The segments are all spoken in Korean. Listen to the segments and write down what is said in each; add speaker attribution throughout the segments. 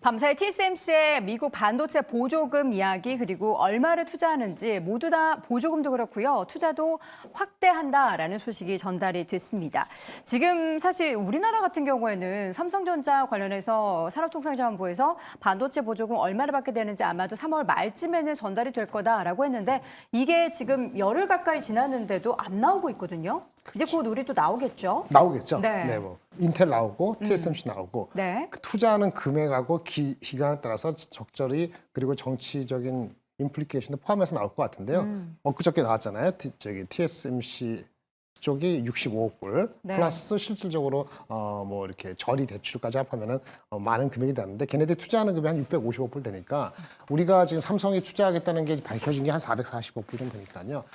Speaker 1: 밤사이 TSMC의 미국 반도체 보조금 이야기 그리고 얼마를 투자하는지 모두 다 보조금도 그렇고요. 투자도 확대한다라는 소식이 전달이 됐습니다. 지금 사실 우리나라 같은 경우에는 삼성전자 관련해서 산업통상자원부에서 반도체 보조금 얼마를 받게 되는지 아마도 3월 말쯤에는 전달이 될 거다라고 했는데 이게 지금 열흘 가까이 지났는데도 안 나오고 있거든요. 이제 곧 우리 또 나오겠죠?
Speaker 2: 나오겠죠.
Speaker 1: 네.
Speaker 2: 네, 뭐 인텔 나오고 TSMC 나오고
Speaker 1: 네.
Speaker 2: 그 투자하는 금액하고 기간에 따라서 적절히 그리고 정치적인 임플리케이션도 포함해서 나올 것 같은데요. 엊그저께 나왔잖아요. 저기 TSMC 쪽이 65억 불
Speaker 1: 네.
Speaker 2: 플러스 실질적으로 뭐 이렇게 저리 대출까지 합하면은 많은 금액이 나는데 걔네들 투자하는 금액이 한 650억 불 되니까 우리가 지금 삼성이 투자하겠다는 게 밝혀진 게 한 440억 불 정도 되니까요.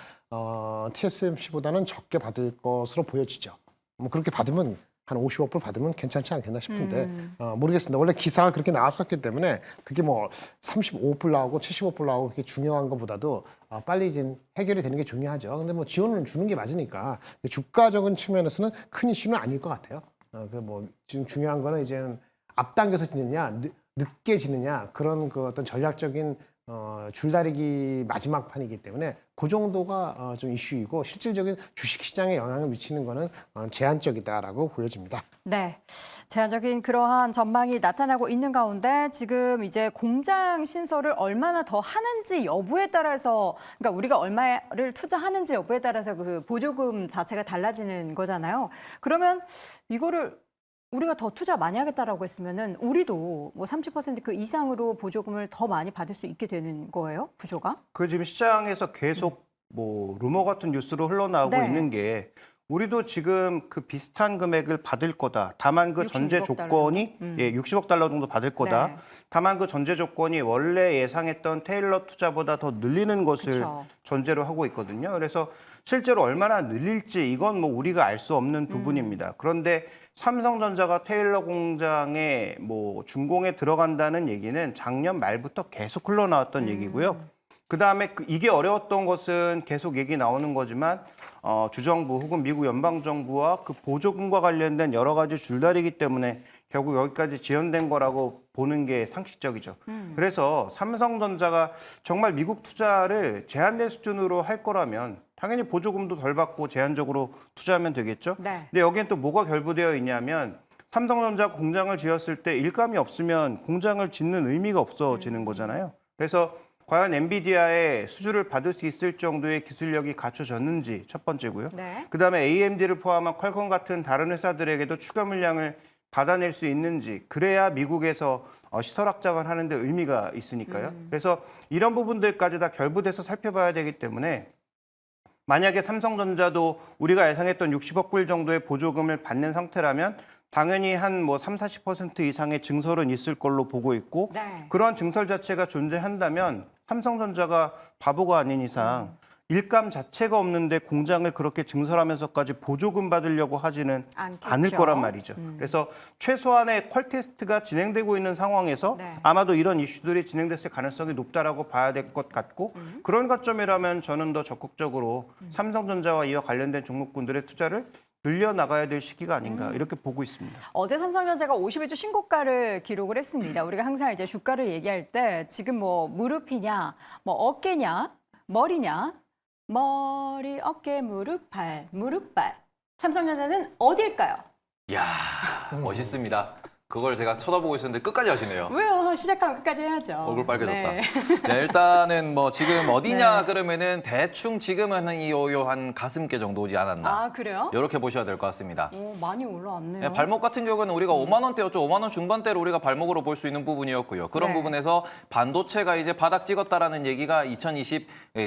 Speaker 2: TSMC보다는 적게 받을 것으로 보여지죠. 뭐 그렇게 받으면 한 50억 불 받으면 괜찮지 않겠나 싶은데 모르겠습니다. 원래 기사가 그렇게 나왔었기 때문에 그게 뭐 35억 불 나오고 70억 불 나오고 그게 중요한 것보다도 빨리 좀 해결이 되는 게 중요하죠. 근데 뭐 지원을 주는 게 맞으니까 주가적인 측면에서는 큰 이슈는 아닐 것 같아요. 그 뭐 지금 중요한 거는 이제는 앞당겨서 지느냐 늦게 지느냐 그런 그 어떤 전략적인 줄다리기 마지막 판이기 때문에 그 정도가 좀 이슈이고 실질적인 주식시장에 영향을 미치는 거는 제한적이다라고 보여집니다.
Speaker 1: 네, 제한적인 그러한 전망이 나타나고 있는 가운데 지금 이제 공장 신설을 얼마나 더 하는지 여부에 따라서 그러니까 우리가 얼마를 투자하는지 여부에 따라서 그 보조금 자체가 달라지는 거잖아요. 그러면 이거를 우리가 더 투자 많이 하겠다라고 했으면은 우리도 뭐 30% 그 이상으로 보조금을 더 많이 받을 수 있게 되는 거예요? 구조가?
Speaker 3: 그 지금 시장에서 계속 뭐 루머 같은 뉴스로 흘러나오고
Speaker 1: 네.
Speaker 3: 있는 게 우리도 지금 그 비슷한 금액을 받을 거다. 다만 그 전제
Speaker 1: 66억
Speaker 3: 조건이
Speaker 1: 달러요?
Speaker 3: 예, 60억 달러 정도 받을 거다.
Speaker 1: 네.
Speaker 3: 다만 그 전제 조건이 원래 예상했던 테일러 투자보다 더 늘리는 것을
Speaker 1: 그쵸.
Speaker 3: 전제로 하고 있거든요. 그래서 실제로 얼마나 늘릴지 이건 뭐 우리가 알 수 없는 부분입니다. 그런데 삼성전자가 테일러 공장에 뭐 준공에 들어간다는 얘기는 작년 말부터 계속 흘러나왔던 얘기고요. 그다음에 이게 어려웠던 것은 계속 얘기 나오는 거지만 주정부 혹은 미국 연방정부와 그 보조금과 관련된 여러 가지 줄다리기 때문에 결국 여기까지 지연된 거라고 보는 게 상식적이죠. 그래서 삼성전자가 정말 미국 투자를 제한된 수준으로 할 거라면 당연히 보조금도 덜 받고 제한적으로 투자하면 되겠죠.
Speaker 1: 네.
Speaker 3: 근데 여기엔 또 뭐가 결부되어 있냐면 삼성전자 공장을 지었을 때 일감이 없으면 공장을 짓는 의미가 없어지는 거잖아요. 그래서 과연 엔비디아의 수주를 받을 수 있을 정도의 기술력이 갖춰졌는지 첫 번째고요.
Speaker 1: 네.
Speaker 3: 그다음에 AMD를 포함한 퀄컴 같은 다른 회사들에게도 추가 물량을 받아낼 수 있는지 그래야 미국에서 시설 확장을 하는 데 의미가 있으니까요. 그래서 이런 부분들까지 다 결부돼서 살펴봐야 되기 때문에 만약에 삼성전자도 우리가 예상했던 60억 불 정도의 보조금을 받는 상태라면 당연히 한 뭐 30~40% 이상의 증설은 있을 걸로 보고 있고
Speaker 1: 네.
Speaker 3: 그런 증설 자체가 존재한다면 삼성전자가 바보가 아닌 이상 일감 자체가 없는데 공장을 그렇게 증설하면서까지 보조금 받으려고 하지는
Speaker 1: 않겠죠.
Speaker 3: 않을 거란 말이죠. 그래서 최소한의 퀄 테스트가 진행되고 있는 상황에서
Speaker 1: 네.
Speaker 3: 아마도 이런 이슈들이 진행됐을 가능성이 높다라고 봐야 될 것 같고 그런 관점이라면 저는 더 적극적으로 삼성전자와 이와 관련된 종목군들의 투자를 늘려나가야 될 시기가 아닌가 이렇게 보고 있습니다.
Speaker 1: 어제 삼성전자가 51주 신고가를 기록을 했습니다. 우리가 항상 이제 주가를 얘기할 때 지금 뭐 무릎이냐, 뭐 어깨냐, 머리냐, 머리, 어깨, 무릎, 발, 무릎, 발. 삼성전자는 어디일까요?
Speaker 4: 이야, 멋있습니다. 그걸 제가 쳐다보고 있었는데 끝까지 하시네요.
Speaker 1: 왜요? 시작하면 끝까지 해야죠.
Speaker 4: 얼굴 빨개졌다.
Speaker 1: 네.
Speaker 4: 네, 일단은 뭐 지금 어디냐
Speaker 1: 네.
Speaker 4: 그러면은 대충 지금은 한 가슴께 정도 오지 않았나.
Speaker 1: 아, 그래요?
Speaker 4: 이렇게 보셔야 될 것 같습니다.
Speaker 1: 오, 많이 올라왔네요.
Speaker 4: 네, 발목 같은 경우는 우리가 5만 원대였죠. 5만 원 중반대로 우리가 발목으로 볼 수 있는 부분이었고요. 그런
Speaker 1: 네.
Speaker 4: 부분에서 반도체가 이제 바닥 찍었다라는 얘기가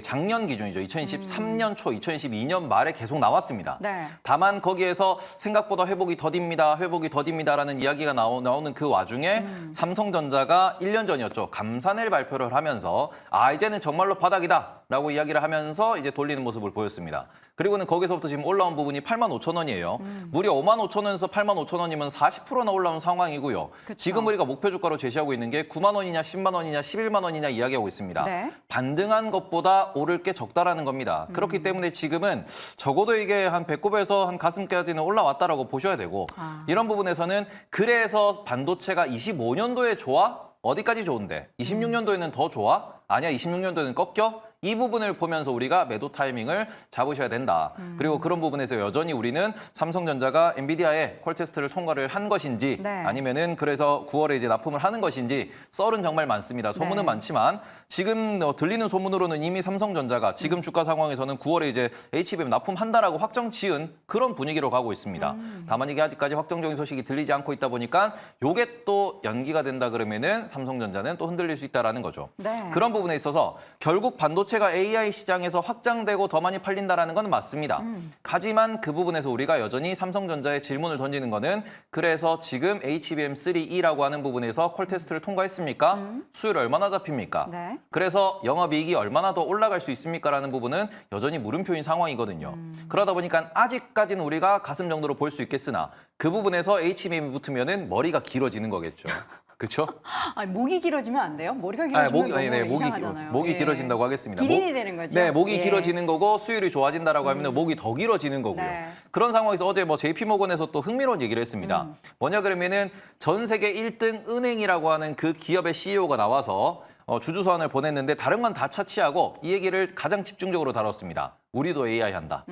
Speaker 4: 작년 기준이죠. 2023년 초, 2022년 말에 계속 나왔습니다.
Speaker 1: 네.
Speaker 4: 다만 거기에서 생각보다 회복이 더딥니다라는 이야기가 나오는 그 와중에 삼성전자가 1년 전이었죠. 감산을 발표를 하면서 이제는 정말로 바닥이다라고 이야기를 하면서 이제 돌리는 모습을 보였습니다. 그리고는 거기서부터 지금 올라온 부분이 85,000원이에요. 무려 55,000원에서 85,000원이면 40%나 올라온 상황이고요.
Speaker 1: 그쵸.
Speaker 4: 지금 우리가 목표 주가로 제시하고 있는 게 9만 원이냐, 10만 원이냐, 11만 원이냐 이야기하고 있습니다.
Speaker 1: 네.
Speaker 4: 반등한 것보다 오를 게 적다라는 겁니다. 그렇기 때문에 지금은 적어도 이게 한 배꼽에서 한 가슴까지는 올라왔다라고 보셔야 되고 이런 부분에서는 그래서 반도체가 25년도에 좋아? 어디까지 좋은데 26년도에는 더 좋아? 아니야 26년도에는 꺾여? 이 부분을 보면서 우리가 매도 타이밍을 잡으셔야 된다. 그리고 그런 부분에서 여전히 우리는 삼성전자가 엔비디아의 콜 테스트를 통과를 한 것인지
Speaker 1: 네.
Speaker 4: 아니면은 그래서 9월에 이제 납품을 하는 것인지 썰은 정말 많습니다. 소문은
Speaker 1: 네.
Speaker 4: 많지만 지금 들리는 소문으로는 이미 삼성전자가 지금 주가 상황에서는 9월에 이제 HBM 납품한다라고 확정 지은 그런 분위기로 가고 있습니다. 다만 이게 아직까지 확정적인 소식이 들리지 않고 있다 보니까 요게 또 연기가 된다 그러면은 삼성전자는 또 흔들릴 수 있다라는 거죠.
Speaker 1: 네.
Speaker 4: 그런 부분에 있어서 결국 반도체가 AI 시장에서 확장되고 더 많이 팔린다라는 건 맞습니다. 하지만 그 부분에서 우리가 여전히 삼성전자에 질문을 던지는 거는 그래서 지금 HBM3E라고 하는 부분에서 콜 테스트를 통과했습니까? 수율 얼마나 잡힙니까?
Speaker 1: 네.
Speaker 4: 그래서 영업이익이 얼마나 더 올라갈 수 있습니까라는 부분은 여전히 물음표인 상황이거든요. 그러다 보니까 아직까지는 우리가 가슴 정도로 볼 수 있겠으나 그 부분에서 HBM이 붙으면은 머리가 길어지는 거겠죠. 그렇죠?
Speaker 1: 아니, 목이 길어지면 안 돼요? 머리가 길어지면 너무 이상하잖아요.
Speaker 4: 목이
Speaker 1: 예.
Speaker 4: 길어진다고 하겠습니다.
Speaker 1: 기린이 되는 거죠?
Speaker 4: 네, 목이
Speaker 1: 예.
Speaker 4: 길어지는 거고 수율이 좋아진다라고 하면 목이 더 길어지는 거고요.
Speaker 1: 네.
Speaker 4: 그런 상황에서 어제 뭐 JP모건에서 또 흥미로운 얘기를 했습니다. 뭐냐 그러면은 전 세계 1등 은행이라고 하는 그 기업의 CEO가 나와서 주주 소환을 보냈는데 다른 건 다 차치하고 이 얘기를 가장 집중적으로 다뤘습니다. 우리도 AI 한다.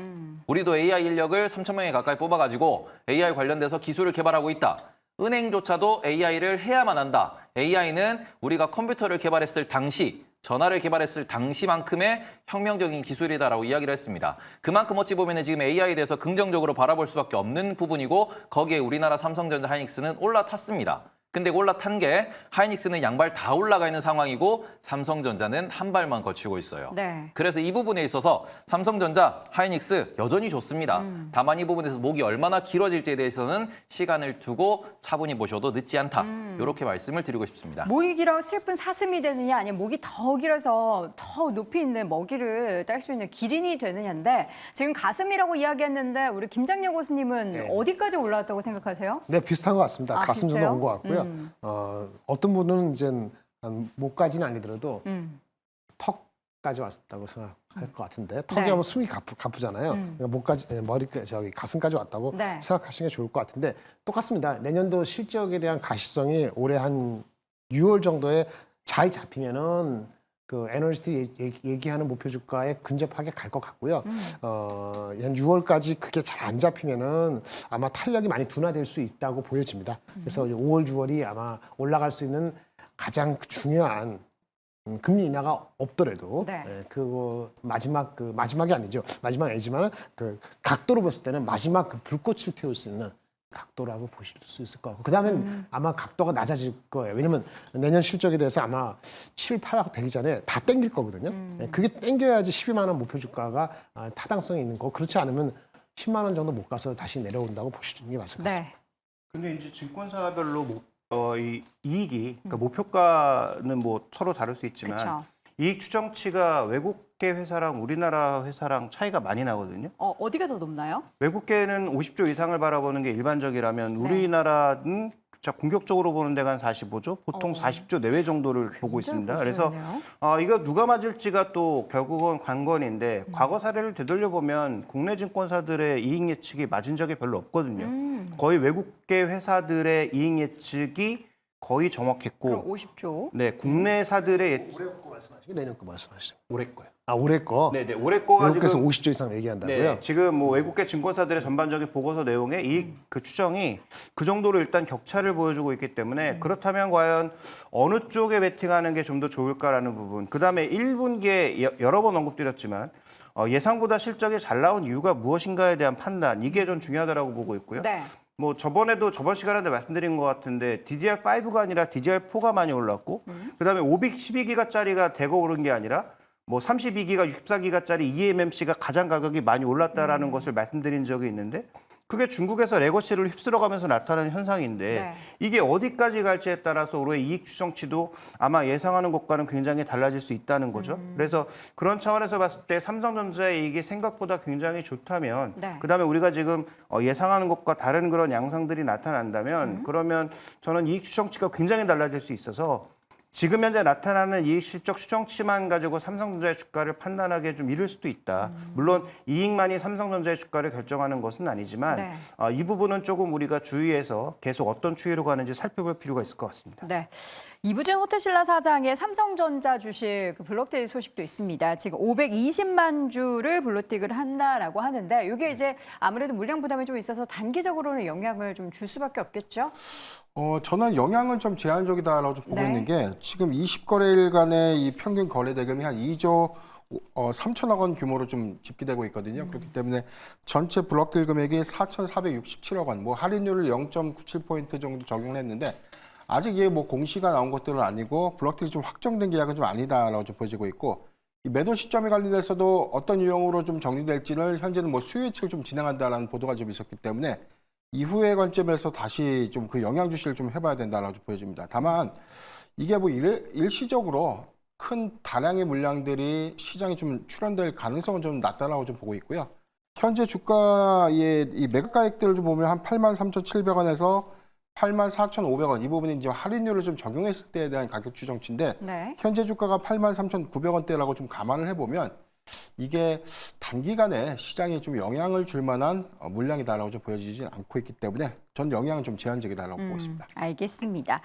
Speaker 4: 우리도 AI 인력을 3,000명에 가까이 뽑아가지고 AI 관련돼서 기술을 개발하고 있다. 은행조차도 AI를 해야만 한다. AI는 우리가 컴퓨터를 개발했을 당시, 전화를 개발했을 당시만큼의 혁명적인 기술이다라고 이야기를 했습니다. 그만큼 어찌 보면 지금 AI에 대해서 긍정적으로 바라볼 수밖에 없는 부분이고 거기에 우리나라 삼성전자 하이닉스는 올라탔습니다. 근데 올라탄 게 하이닉스는 양발 다 올라가 있는 상황이고 삼성전자는 한 발만 거치고 있어요.
Speaker 1: 네.
Speaker 4: 그래서 이 부분에 있어서 삼성전자, 하이닉스 여전히 좋습니다. 다만 이 부분에서 목이 얼마나 길어질지에 대해서는 시간을 두고 차분히 보셔도 늦지 않다. 이렇게 말씀을 드리고 싶습니다.
Speaker 1: 목이 길어 슬픈 사슴이 되느냐 아니면 목이 더 길어서 더 높이 있는 먹이를 딸 수 있는 기린이 되느냐인데 지금 가슴이라고 이야기했는데 우리 김장렬 교수님은
Speaker 2: 네.
Speaker 1: 어디까지 올라왔다고 생각하세요?
Speaker 2: 네, 비슷한 것 같습니다.
Speaker 1: 아,
Speaker 2: 가슴 정도
Speaker 1: 비슷해요?
Speaker 2: 온 것 같고요. 어떤 분은 이제 목까지는 아니더라도 턱까지 왔다고 생각할 것 같은데 턱이
Speaker 1: 네.
Speaker 2: 하면 숨이 가쁘잖아요. 그러니까 목까지 가슴까지 왔다고
Speaker 1: 네.
Speaker 2: 생각하시는 게 좋을 것 같은데 똑같습니다. 내년도 실적에 대한 가시성이 올해 한 6월 정도에 잘 잡히면은 그 애널리스트 얘기하는 목표 주가에 근접하게 갈 것 같고요. 한 6월까지 그게 잘 안 잡히면은 아마 탄력이 많이 둔화될 수 있다고 보여집니다. 그래서 5월, 6월이 아마 올라갈 수 있는 가장 중요한 금리 인하가 없더라도
Speaker 1: 네.
Speaker 2: 마지막이 아니죠. 마지막이 아니지만 그 각도로 봤을 때는 마지막 그 불꽃을 태울 수 있는 각도라고 보실 수 있을 것 같고 그다음엔 아마 각도가 낮아질 거예요. 왜냐면 내년 실적에 대해서 아마 7, 8억 되기 전에 다 땡길 거거든요. 그게 땡겨야지 12만 원 목표 주가가 타당성이 있는 거. 그렇지 않으면 10만 원 정도 못 가서 다시 내려온다고 보시는 게 맞을 것 같습니다.
Speaker 1: 네.
Speaker 3: 근데 이제 증권사별로 이 이익이 그러니까 목표가는 뭐 서로 다를 수 있지만
Speaker 1: 그렇죠.
Speaker 3: 이익 추정치가 외국계 회사랑 우리나라 회사랑 차이가 많이 나거든요.
Speaker 1: 어디가 더 높나요?
Speaker 3: 외국계는 50조 이상을 바라보는 게 일반적이라면 우리나라는 자 공격적으로 보는 데가 한 45조, 보통 40조 내외 정도를 보고 있습니다. 그래서 이거 누가 맞을지가 또 결국은 관건인데 과거 사례를 되돌려 보면 국내 증권사들의 이익 예측이 맞은 적이 별로 없거든요. 거의 외국계 회사들의 이익 예측이 거의 정확했고,
Speaker 1: 그럼 50조.
Speaker 3: 네 국내사들의
Speaker 2: 올해 거 말씀하시고 내년 거 말씀하시죠.
Speaker 3: 올해 거요.
Speaker 2: 올해 거.
Speaker 3: 네네 올해 거가
Speaker 2: 외국에서
Speaker 3: 지금
Speaker 2: 50조 이상 얘기한다고요?
Speaker 3: 네, 지금 뭐 외국계 증권사들의 전반적인 보고서 내용에 이익 그 추정이 그 정도로 일단 격차를 보여주고 있기 때문에 그렇다면 과연 어느 쪽에 베팅하는 게 좀 더 좋을까라는 부분. 그다음에 1분기에 여러 번 언급드렸지만 예상보다 실적이 잘 나온 이유가 무엇인가에 대한 판단 이게 좀 중요하다라고 보고 있고요.
Speaker 1: 네.
Speaker 3: 뭐 저번 시간에 말씀드린 것 같은데 DDR5가 아니라 DDR4가 많이 올랐고 그다음에 12기가짜리가 대거 오른 게 아니라 뭐 32기가, 64기가짜리 eMMC가 가장 가격이 많이 올랐다라는 것을 말씀드린 적이 있는데 그게 중국에서 레거시를 휩쓸어가면서 나타나는 현상인데
Speaker 1: 네.
Speaker 3: 이게 어디까지 갈지에 따라서 올해 이익 추정치도 아마 예상하는 것과는 굉장히 달라질 수 있다는 거죠. 그래서 그런 차원에서 봤을 때 삼성전자의 이익이 생각보다 굉장히 좋다면
Speaker 1: 네.
Speaker 3: 그다음에 우리가 지금 예상하는 것과 다른 그런 양상들이 나타난다면 그러면 저는 이익 추정치가 굉장히 달라질 수 있어서 지금 현재 나타나는 이익 실적 추정치만 가지고 삼성전자의 주가를 판단하기에 좀 이를 수도 있다. 물론 이익만이 삼성전자의 주가를 결정하는 것은 아니지만
Speaker 1: 네.
Speaker 3: 이 부분은 조금 우리가 주의해서 계속 어떤 추이로 가는지 살펴볼 필요가 있을 것 같습니다.
Speaker 1: 네. 이부진 호테신라 사장의 삼성전자 주식 블록딜 소식도 있습니다. 지금 520만 주를 블록딜을 한다라고 하는데 이게 이제 아무래도 물량 부담이 좀 있어서 단기적으로는 영향을 좀 줄 수밖에 없겠죠?
Speaker 5: 저는 영향은 좀 제한적이다라고 좀 보고
Speaker 1: 네.
Speaker 5: 있는 게 지금 20거래일간의 이 평균 거래 대금이 한 2조 3천억 원 규모로 좀 집계되고 있거든요. 그렇기 때문에 전체 블록딜 금액이 4,467억 원, 뭐 할인율을 0.97포인트 정도 적용을 했는데 아직 이게 뭐 공시가 나온 것들은 아니고 블록딜이 좀 확정된 계약은 좀 아니다라고 좀 보여지고 있고 이 매도 시점에 관련돼서도 어떤 유형으로 좀 정리될지를 현재는 뭐 수요 예측을 좀 진행한다라는 보도가 좀 있었기 때문에 이후의 관점에서 다시 좀 그 영향 주시를 좀 해봐야 된다라고 좀 보여집니다. 다만 이게 뭐 일시적으로 큰 다량의 물량들이 시장에 좀 출현될 가능성은 좀 낮다라고 좀 보고 있고요. 현재 주가의 이 매각가액들을 좀 보면 한 83,700원에서 84,500원 이 부분이 이제 할인율을 좀 적용했을 때에 대한 가격 추정치인데
Speaker 1: 네.
Speaker 5: 현재 주가가 83,900원대라고 좀 감안을 해보면 이게 단기간에 시장에 좀 영향을 줄 만한 물량이다라고 좀 보여지지 않고 있기 때문에 전 영향은 좀 제한적이다라고 보고 있습니다.
Speaker 1: 알겠습니다.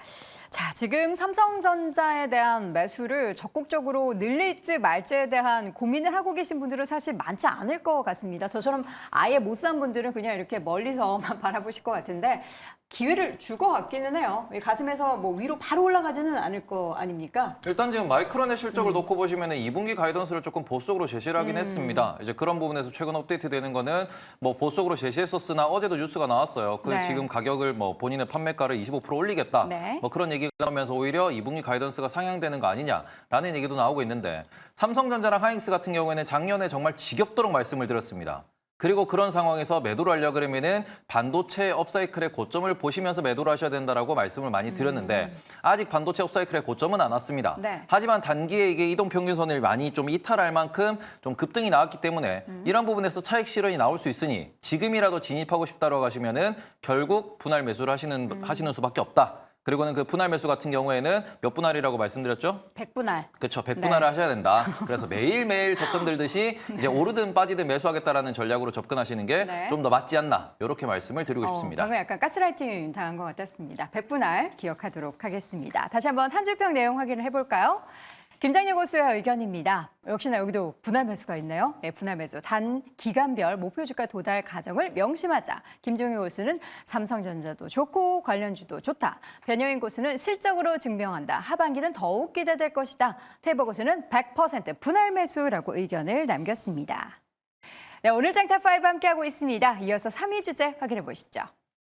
Speaker 1: 자, 지금 삼성전자에 대한 매수를 적극적으로 늘릴지 말지에 대한 고민을 하고 계신 분들은 사실 많지 않을 것 같습니다. 저처럼 아예 못 산 분들은 그냥 이렇게 멀리서만 바라보실 것 같은데 기회를 줄 것 같기는 해요. 가슴에서 뭐 위로 바로 올라가지는 않을 거 아닙니까?
Speaker 4: 일단 지금 마이크론의 실적을 놓고 보시면 2분기 가이던스를 조금 보수적으로 제시를 하긴 했습니다. 이제 그런 부분에서 최근 업데이트되는 거는 뭐 보수적으로 제시했었으나 어제도 뉴스가 나왔어요. 그
Speaker 1: 네.
Speaker 4: 지금 가격을 뭐 본인의 판매가를 25% 올리겠다.
Speaker 1: 네.
Speaker 4: 뭐 그런 얘기가 나오면서 오히려 2분기 가이던스가 상향되는 거 아니냐라는 얘기도 나오고 있는데 삼성전자랑 하이닉스 같은 경우에는 작년에 정말 지겹도록 말씀을 드렸습니다. 그리고 그런 상황에서 매도를 하려 그러면은 반도체 업사이클의 고점을 보시면서 매도를 하셔야 된다라고 말씀을 많이 드렸는데 아직 반도체 업사이클의 고점은 안 왔습니다.
Speaker 1: 네.
Speaker 4: 하지만 단기에 이게 이동 평균선을 많이 좀 이탈할 만큼 좀 급등이 나왔기 때문에 이런 부분에서 차익 실현이 나올 수 있으니 지금이라도 진입하고 싶다라고 하시면은 결국 분할 매수를 하시는 수밖에 없다. 그리고는 그 분할 매수 같은 경우에는 몇 분할이라고 말씀드렸죠?
Speaker 1: 100분할.
Speaker 4: 그렇죠. 100분할을
Speaker 1: 네.
Speaker 4: 하셔야 된다. 그래서 매일매일 접근 들듯이 이제 오르든 빠지든 매수하겠다라는 전략으로 접근하시는 게
Speaker 1: 네.
Speaker 4: 좀 더 맞지 않나 이렇게 말씀을 드리고 싶습니다.
Speaker 1: 방금 약간 가스라이팅 당한 것 같았습니다. 100분할 기억하도록 하겠습니다. 다시 한번 한 줄평 내용 확인을 해볼까요? 김장렬 고수의 의견입니다. 역시나 여기도 분할 매수가 있네요. 네, 분할 매수. 단 기간별 목표 주가 도달 가정을 명심하자. 김종희 고수는 삼성전자도 좋고 관련주도 좋다. 변효인 고수는 실적으로 증명한다. 하반기는 더욱 기대될 것이다. 태보 고수는 100% 분할 매수라고 의견을 남겼습니다. 네, 오늘 장탑5 함께하고 있습니다. 이어서 3위 주제 확인해 보시죠.